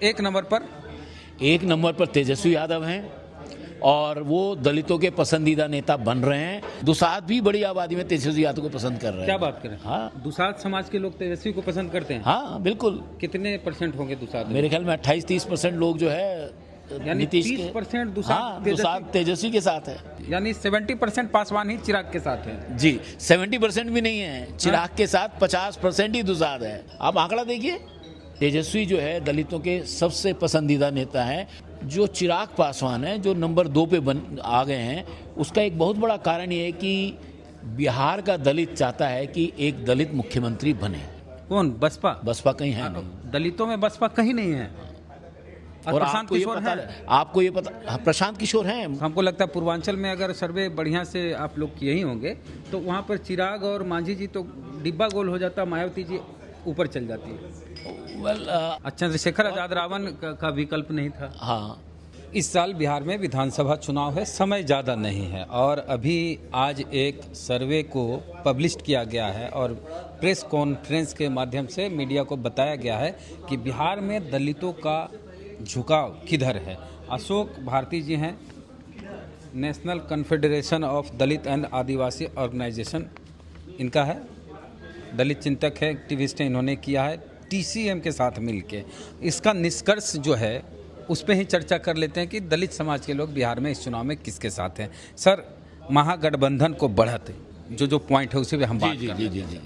एक नंबर पर? एक नंबर पर तेजस्वी यादव हैं और वो दलितों के पसंदीदा नेता बन रहे हैं। दुसाध भी बड़ी आबादी में तेजस्वी यादव को पसंद कर रहे हैं। क्या बात करें? हाँ, दुसाध समाज के लोग तेजस्वी को पसंद करते हैं? हाँ बिल्कुल। कितने परसेंट होंगे दुसाध? मेरे ख्याल में 28-30% लोग जो है यानी नीतीश 30% दुसाध तेजस्वी के साथ है। यानी 70% पासवान ही चिराग के साथ है। जी, 70% भी नहीं है चिराग के साथ, 50% ही दुसाध है। आप आंकड़ा देखिए। तेजस्वी जो है दलितों के सबसे पसंदीदा नेता है। जो चिराग पासवान है, जो नंबर 2 पे आ गए हैं, उसका एक बहुत बड़ा कारण ये है कि बिहार का दलित चाहता है कि एक दलित मुख्यमंत्री बने। कौन? बसपा? बसपा कहीं है नहीं। दलितों में बसपा कहीं नहीं है। और आपको ये पता, प्रशांत किशोर हैं। हमको लगता है पूर्वांचल में अगर सर्वे बढ़िया से आप लोग किए ही होंगे तो वहाँ पर चिराग और मांझी जी तो डिब्बा गोल हो जाता, मायावती जी ऊपर चल जाती है। चंद्रशेखर आजाद रावण का विकल्प नहीं था। हाँ, इस साल बिहार में विधानसभा चुनाव है, समय ज़्यादा नहीं है और अभी आज एक सर्वे को पब्लिश किया गया है और प्रेस कॉन्फ्रेंस के माध्यम से मीडिया को बताया गया है कि बिहार में दलितों का झुकाव किधर है। अशोक भारती जी हैं, National Confederation of Dalit and Adivasi Organisation इनका है, दलित चिंतक है, एक्टिविस्ट हैं, इन्होंने किया है TCM के साथ मिलके। इसका निष्कर्ष जो है उस पर ही चर्चा कर लेते हैं कि दलित समाज के लोग बिहार में इस चुनाव में किसके साथ हैं। सर, महागठबंधन को बढ़त जो पॉइंट है उसी पे हम बात कर रहे हैं। जी।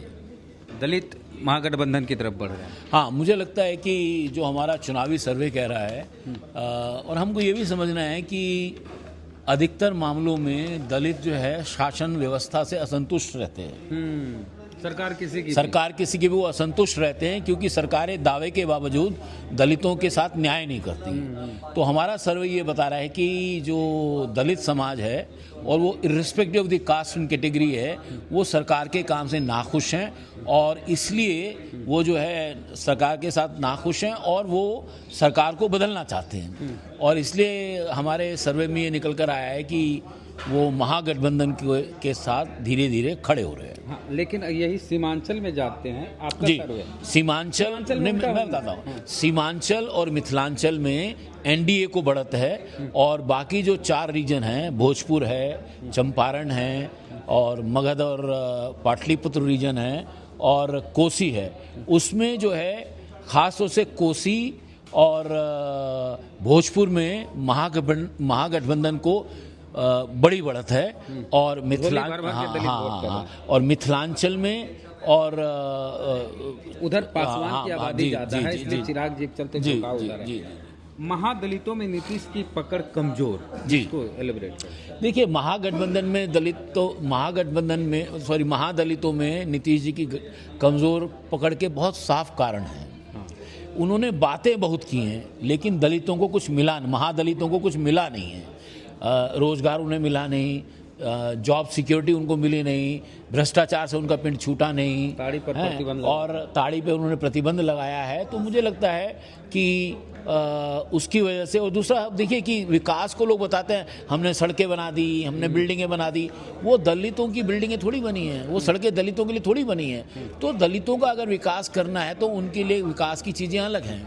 दलित महागठबंधन की तरफ बढ़ रहे हैं। हाँ, मुझे लगता है कि जो हमारा चुनावी सर्वे कह रहा है और हमको ये भी समझना है कि अधिकतर मामलों में दलित जो है शासन व्यवस्था से असंतुष्ट रहते हैं। सरकार किसी की भी वो असंतुष्ट रहते हैं क्योंकि सरकारें दावे के बावजूद दलितों के साथ न्याय नहीं करती। तो हमारा सर्वे ये बता रहा है कि जो दलित समाज है और वो irrespective of the caste and category है, वो सरकार के काम से नाखुश हैं और इसलिए वो जो है सरकार के साथ नाखुश हैं और वो सरकार को बदलना चाहते हैं। और इसलिए हमारे सर्वे में ये निकल कर आया है कि वो महागठबंधन के साथ धीरे धीरे खड़े हो रहे हैं। हाँ, लेकिन यही सीमांचल में जाते हैं आपका जी, सर्वे? सीमांचल में मैं बताता हूँ, सीमांचल और मिथिलांचल में NDA को बढ़त है और बाकी जो 4 रीजन हैं, भोजपुर है, चंपारण है और मगध और पाटलिपुत्र रीजन है और कोसी है, उसमें जो है खास तौर से कोसी और भोजपुर में महागठबंधन को बड़ी बढ़त है और मिथिलांचल में और उधर पासवान की आबादी ज्यादा है, इसलिए चिराग जी के चलते झुकाव उधर है। महादलितों में नीतीश की पकड़ कमजोर, इसको एलिब्रेट करें। देखिए, महादलितों में नीतीश जी की कमजोर पकड़ के बहुत साफ कारण है। उन्होंने बातें बहुत की हैं लेकिन दलितों को कुछ मिला, महादलितों को कुछ मिला नहीं है। रोजगार उन्हें मिला नहीं, जॉब सिक्योरिटी उनको मिली नहीं, भ्रष्टाचार से उनका पिंड छूटा नहीं, ताड़ी पर प्रतिबंध और ताड़ी पे उन्होंने प्रतिबंध लगाया है। तो मुझे लगता है कि उसकी वजह से। और दूसरा देखिए कि विकास को लोग बताते हैं हमने सड़कें बना दी, हमने बिल्डिंगें बना दी, वो दलितों की बिल्डिंगें थोड़ी बनी हैं, वो सड़कें दलितों के लिए थोड़ी बनी हैं। तो दलितों का अगर विकास करना है तो उनके लिए विकास की चीज़ें अलग हैं।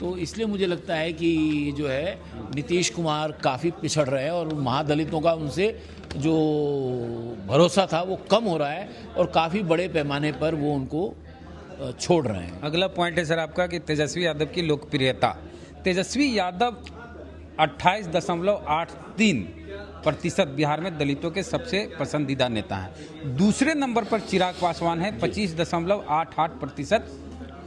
तो इसलिए मुझे लगता है कि जो है नीतीश कुमार काफ़ी पिछड़ रहे हैं और महादलितों का उनसे जो भरोसा था वो कम हो रहा है और काफ़ी बड़े पैमाने पर वो उनको छोड़ रहे हैं। अगला पॉइंट है सर आपका कि तेजस्वी यादव की लोकप्रियता। तेजस्वी यादव 28.83% बिहार में दलितों के सबसे पसंदीदा नेता हैं। दूसरे नंबर पर चिराग पासवान है, 25.88%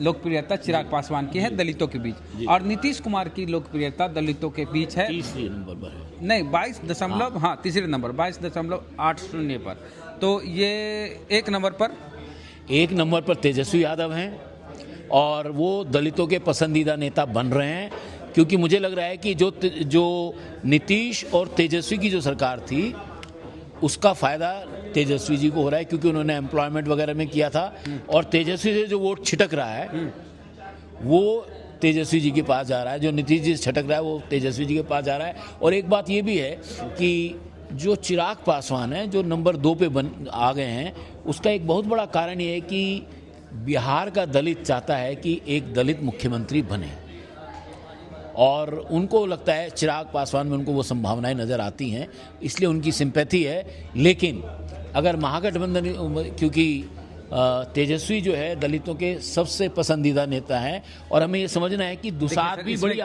लोकप्रियता चिराग पासवान की है दलितों के बीच। और नीतीश कुमार की लोकप्रियता दलितों के बीच है तीसरे नंबर पर है, नहीं 22 तीसरे नंबर 22.80 पर। तो ये एक नंबर पर तेजस्वी यादव हैं और वो दलितों के पसंदीदा नेता बन रहे हैं क्योंकि मुझे लग रहा है कि जो नीतीश और तेजस्वी की जो सरकार थी उसका फ़ायदा तेजस्वी जी को हो रहा है क्योंकि उन्होंने एम्प्लॉयमेंट वगैरह में किया था और तेजस्वी से जो वोट छिटक रहा है वो तेजस्वी जी के पास जा रहा है, जो नीतीश जी से छिटक रहा है वो तेजस्वी जी के पास जा रहा है। और एक बात ये भी है कि जो चिराग पासवान है जो नंबर 2 पे आ गए हैं, उसका एक बहुत बड़ा कारण ये है कि बिहार का दलित चाहता है कि एक दलित मुख्यमंत्री बने। और उनको लगता है चिराग पासवान में उनको वो संभावनाएं नज़र आती हैं, इसलिए उनकी सिंपैथी है। लेकिन अगर महागठबंधन, क्योंकि तेजस्वी जो है दलितों के सबसे पसंदीदा नेता हैं, और हमें ये समझना है कि दुसाध भी बड़ी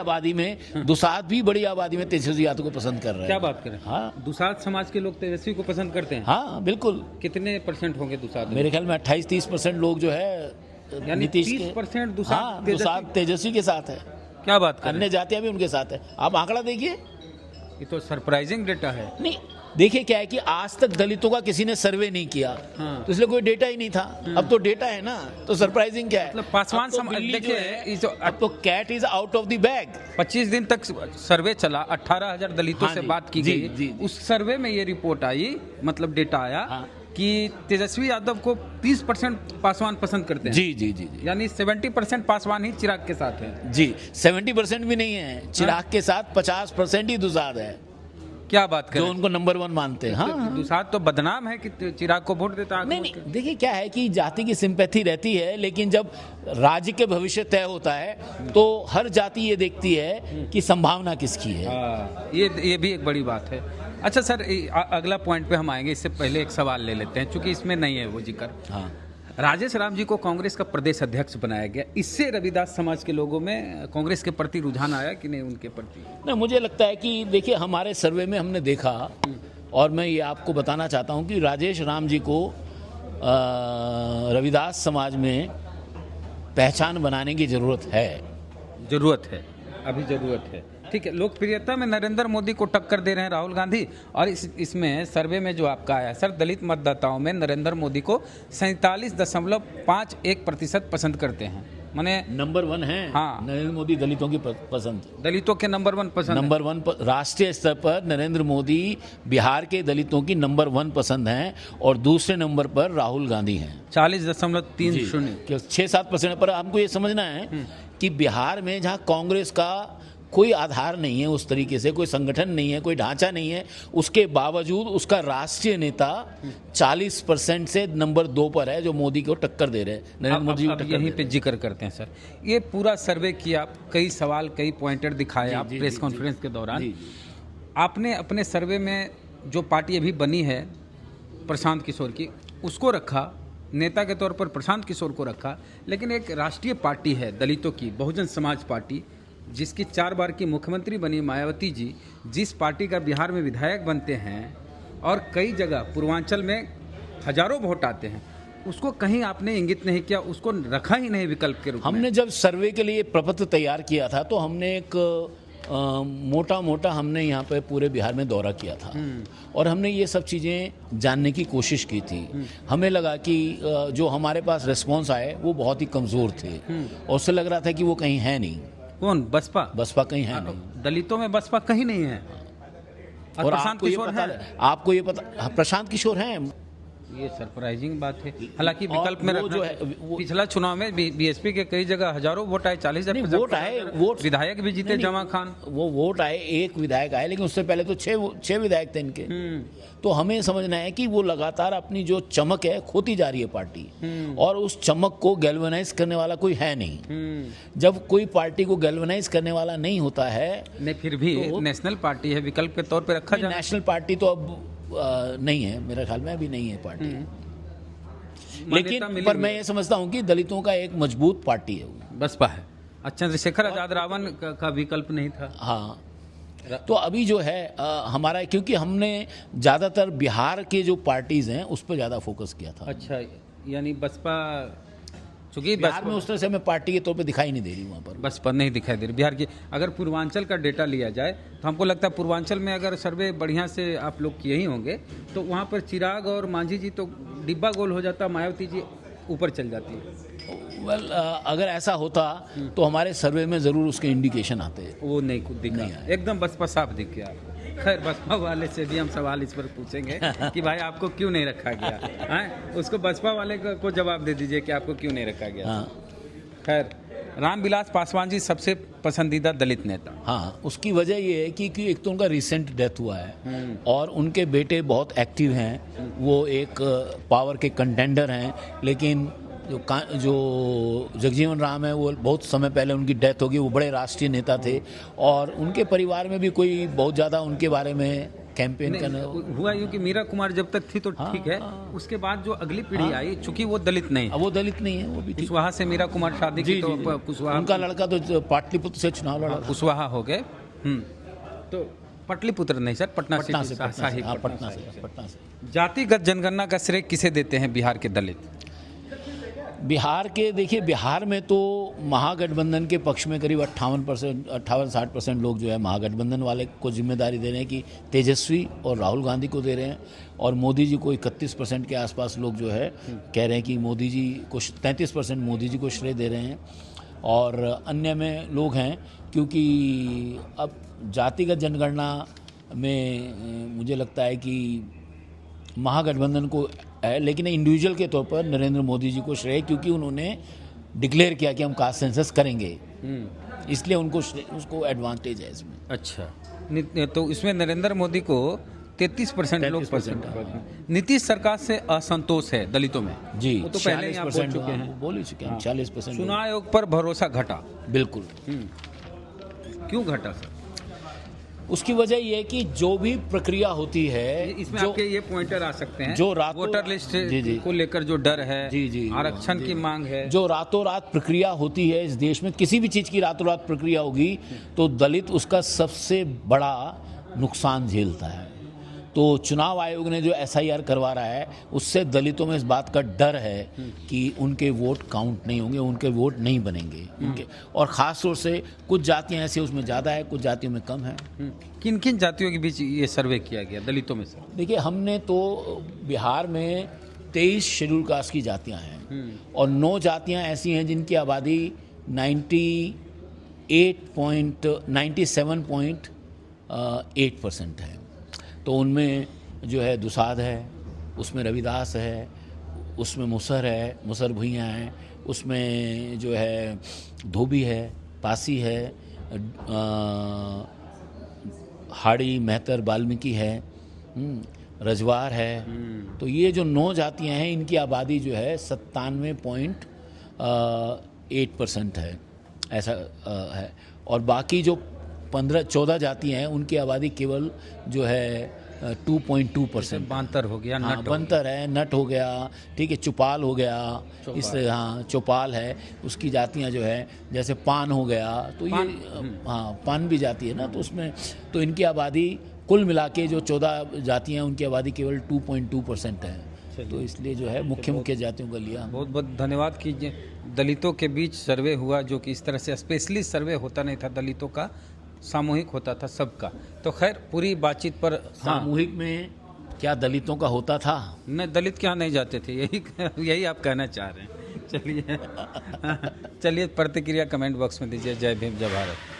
आबादी में तेजस्वी यादव को पसंद कर रहे हैं। क्या बात करें? हाँ, दुसाध समाज के लोग तेजस्वी को पसंद करते हैं। हाँ बिल्कुल। कितने परसेंट होंगे दुसाध? मेरे ख्याल में 28-30% लोग जो है यानी नीतीश 30% दुसाध तेजस्वी के साथ है। क्या बात करें? अन्य जातियां भी उनके साथ है। आप आंकड़ा देखिए, ये तो सरप्राइजिंग डेटा है। नहीं देखिए क्या है कि आज तक दलितों का किसी ने सर्वे नहीं किया, हाँ। तो इसलिए कोई डेटा ही नहीं था। अब तो डेटा है ना, तो सरप्राइजिंग क्या है? मतलब पासवान अब तो बिल्ली जो देखिए, है, अब तो cat is out of the bag. 25 दिन तक सर्वे चला, 18,000 दलितों हाँ से जी, बात की जी, गई। जी। उस सर्वे में ये रिपोर्ट आई, मतलब डेटा आया, हाँ। कि तेजस्वी यादव को 30% पासवान पसंद करते हैं। जी जी जी जी यानी 70% पासवान ही चिराग के साथ है। जी 70% भी नहीं है चिराग के साथ, 50% ही दुसाध है क्या बात करें? जो उनको नंबर 1 मानते हैं। हाँ, दुसाध तो बदनाम है कि चिराग को वोट देता है। नहीं देखिए क्या है कि जाति की सिंपैथी रहती है, लेकिन जब राज्य के भविष्य तय होता है तो हर जाति ये देखती है कि संभावना किसकी है। हाँ, ये भी एक बड़ी बात है। अच्छा सर, अगला पॉइंट पे हम आएंगे, इससे पहले एक सवाल ले लेते हैं, चूंकि इसमें नहीं है वो जिक्र। हाँ, राजेश राम जी को कांग्रेस का प्रदेश अध्यक्ष बनाया गया, इससे रविदास समाज के लोगों में कांग्रेस के प्रति रुझान आया कि नहीं उनके प्रति? नहीं, मुझे लगता है कि देखिए हमारे सर्वे में हमने देखा, और मैं ये आपको बताना चाहता हूँ कि राजेश राम जी को रविदास समाज में पहचान बनाने की ज़रूरत है। अभी ज़रूरत है। ठीक है, लोकप्रियता में नरेंद्र मोदी को टक्कर दे रहे हैं राहुल गांधी, और इसमें सर्वे में जो आपका आया सर, दलित मतदाताओं में नरेंद्र मोदी को 47.51% पसंद करते हैं। माने नंबर 1 है। हाँ, नरेंद्र मोदी दलितों की पसंद, दलितों के नंबर 1 पसंद, नंबर 1 राष्ट्रीय स्तर पर नरेंद्र मोदी बिहार के दलितों की नंबर 1 पसंद हैं, और दूसरे नंबर पर राहुल गांधी हैं 40.30। 6-7%। पर हमको ये समझना है कि बिहार में जहाँ कांग्रेस का कोई आधार नहीं है, उस तरीके से कोई संगठन नहीं है, कोई ढांचा नहीं है, उसके बावजूद उसका राष्ट्रीय नेता 40% से नंबर 2 पर है, जो मोदी को टक्कर दे रहे हैं, नरेंद्र मोदी को टक्कर। यहीं पे जिक्र करते हैं सर, ये पूरा सर्वे किया, कई सवाल, कई पॉइंटर दिखाया प्रेस कॉन्फ्रेंस के दौरान। आपने अपने सर्वे में जो पार्टी अभी बनी है प्रशांत किशोर की, उसको रखा, नेता के तौर पर प्रशांत किशोर को रखा, लेकिन एक राष्ट्रीय पार्टी है दलितों की, बहुजन समाज पार्टी, जिसकी 4 बार की मुख्यमंत्री बनी मायावती जी, जिस पार्टी का बिहार में विधायक बनते हैं और कई जगह पूर्वांचल में हजारों वोट आते हैं, उसको कहीं आपने इंगित नहीं किया, उसको रखा ही नहीं विकल्प के रूप में। हमने जब सर्वे के लिए प्रपत्र तैयार किया था तो हमने एक मोटा हमने यहाँ पे पूरे बिहार में दौरा किया था, और हमने ये सब चीज़ें जानने की कोशिश की थी। हमें लगा कि जो हमारे पास रिस्पॉन्स आए वो बहुत ही कमज़ोर थे, और उससे लग रहा था कि वो कहीं है नहीं। कौन? बसपा कहीं है नहीं, दलितों में बसपा कहीं नहीं है। और प्रशांत किशोर है, आपको ये पता, प्रशांत किशोर हैं। ये सरप्राइजिंग बात है। हालांकि विकल्प में जो है पिछला चुनाव में बीएसपी के कई जगह हजारों वोट आए, 40,000 वोट आए, वोट विधायक भी जीते, जमा खान, वो वोट आए, एक विधायक आए, लेकिन उससे पहले तो 6 विधायक थे इनके। तो हमें समझना है कि वो लगातार अपनी जो चमक है खोती जा रही है पार्टी, और उस चमक को गैल्वेनाइज करने वाला कोई है नहीं। जब कोई पार्टी को गैल्वेनाइज करने वाला नहीं होता है, नहीं फिर भी तो नेशनल पार्टी है, विकल्प के तौर पे रखा जाए। नेशनल पार्टी तो अब नहीं है, मेरे ख्याल में अभी नहीं है पार्टी, लेकिन पर मैं ये समझता हूँ कि दलितों का एक मजबूत पार्टी है वो बसपा है। चंद्रशेखर आजाद रावण का विकल्प नहीं था। हाँ, तो अभी जो है हमारा, क्योंकि हमने ज़्यादातर बिहार के जो पार्टीज़ हैं उस पर ज़्यादा फोकस किया था। अच्छा, यानी बसपा, चूंकि बिहार में उस तरह से हमें पार्टी के तौर पे दिखाई नहीं दे रही, वहाँ पर बसपा नहीं दिखाई दे रही बिहार की। अगर पूर्वांचल का डेटा लिया जाए तो हमको लगता है पूर्वांचल में अगर सर्वे बढ़िया से आप लोग किए ही होंगे तो वहाँ पर चिराग और मांझी जी तो डिब्बा गोल हो जाता, मायावती जी ऊपर चल जाती है। वेल, अगर ऐसा होता तो हमारे सर्वे में ज़रूर उसके इंडिकेशन आते। वो नहीं दिखा, एकदम बसपा साफ दिख गया। खैर, बसपा वाले से भी हम सवाल इस पर पूछेंगे कि भाई आपको क्यों नहीं रखा गया है, उसको बसपा वाले को जवाब दे दीजिए कि आपको क्यों नहीं रखा गया। हाँ। खैर, रामविलास पासवान जी सबसे पसंदीदा दलित नेता। हाँ, उसकी वजह ये है कि एक तो उनका रिसेंट डेथ हुआ है, और उनके बेटे बहुत एक्टिव हैं, वो एक पावर के कंटेंडर हैं, लेकिन जो जगजीवन राम है वो बहुत समय पहले उनकी डेथ होगी। वो बड़े राष्ट्रीय नेता थे और उनके परिवार में भी कोई बहुत ज़्यादा उनके बारे में कैंपेन करना हुआ यूँ कि मीरा कुमार जब तक थी तो ठीक है, उसके बाद जो अगली पीढ़ी आई, चूंकि वो दलित नहीं, वो दलित नहीं है, वो भी कुशवाहा से मीरा कुमार शादी की, तो कुशवाहा उनका लड़का तो पाटलिपुत्र से चुनाव लड़ा, कुशवाहा हो गए। तो पाटलिपुत्र नहीं सर, पटना से। पटना से। जातिगत जनगणना का श्रेय किसे देते हैं बिहार के दलित? बिहार के देखिए, बिहार में तो महागठबंधन के पक्ष में करीब 58-60% लोग जो है महागठबंधन वाले को जिम्मेदारी दे रहे हैं कि तेजस्वी और राहुल गांधी को दे रहे हैं, और मोदी जी को 31% के आसपास लोग जो है कह रहे हैं कि मोदी जी को 33% मोदी जी को श्रेय दे रहे हैं, और अन्य में लोग हैं क्योंकि अब जातिगत जनगणना में मुझे लगता है कि महागठबंधन को है, लेकिन इंडिविजुअल के तौर पर नरेंद्र मोदी जी को श्रेय, क्योंकि उन्होंने डिक्लेयर किया कि हम कास्ट सेंसस करेंगे, इसलिए उनको उसको एडवांटेज है इसमें। अच्छा, तो इसमें नरेंद्र मोदी को 33% लोग पसंद। नीतीश सरकार से असंतोष है दलितों में जी, वो तो पहले ही आप बोल चुके हैं, बोल ही चुके हैं 40%। चुनाव आयोग पर भरोसा घटा, बिल्कुल। क्यों घटा सर? उसकी वजह ये है कि जो भी प्रक्रिया होती है, इसमें आपके ये पॉइंटर आ सकते हैं, जो वोटर लिस्ट को लेकर जो डर है, आरक्षण की मांग है, जो रातों रात प्रक्रिया होती है इस देश में, किसी भी चीज की रातों रात प्रक्रिया होगी तो दलित उसका सबसे बड़ा नुकसान झेलता है। तो चुनाव आयोग ने जो SIR करवा रहा है उससे दलितों में इस बात का डर है कि उनके वोट काउंट नहीं होंगे, उनके वोट नहीं बनेंगे उनके, और ख़ास तौर से कुछ जातियां ऐसी उसमें ज़्यादा है, कुछ जातियों में कम है। किन किन जातियों के बीच ये सर्वे किया गया दलितों में सर? देखिए, हमने तो बिहार में 23 शेड्यूल कास्ट की जातियाँ हैं और 9 जातियाँ ऐसी हैं जिनकी आबादी 97.8% है। तो उनमें जो है दुसाध है, उसमें रविदास है, उसमें मुसर भुइयाँ हैं, उसमें जो है धोबी है, पासी है, हाड़ी, मेहतर, वाल्मीकि है, रजवार है। तो ये जो 9 जातियाँ हैं इनकी आबादी जो है 97.8% है, ऐसा है। और बाकी जो 14 जातियाँ हैं उनकी आबादी केवल जो है 2.2%। बांतर हो गया, बंतर है, नट हो गया, ठीक है, चौपाल हो गया, इस चौपाल है, उसकी जातियाँ जो है, जैसे पान हो गया, तो ये पान भी जाती है ना, तो उसमें तो इनकी आबादी कुल मिला के जो 14 जातियाँ हैं उनकी आबादी केवल 2.2% है। तो इसलिए जो है मुख्य जातियों का लिया। बहुत बहुत धन्यवाद कीजिए। दलितों के बीच सर्वे हुआ, जो कि इस तरह से स्पेशली सर्वे होता नहीं था दलितों का, सामूहिक होता था सबका। तो खैर पूरी बातचीत पर सामूहिक में क्या दलितों का होता था? नहीं, दलित क्या नहीं जाते थे, यही आप कहना चाह रहे हैं। चलिए प्रतिक्रिया कमेंट बॉक्स में दीजिए। जय भीम, जय भारत।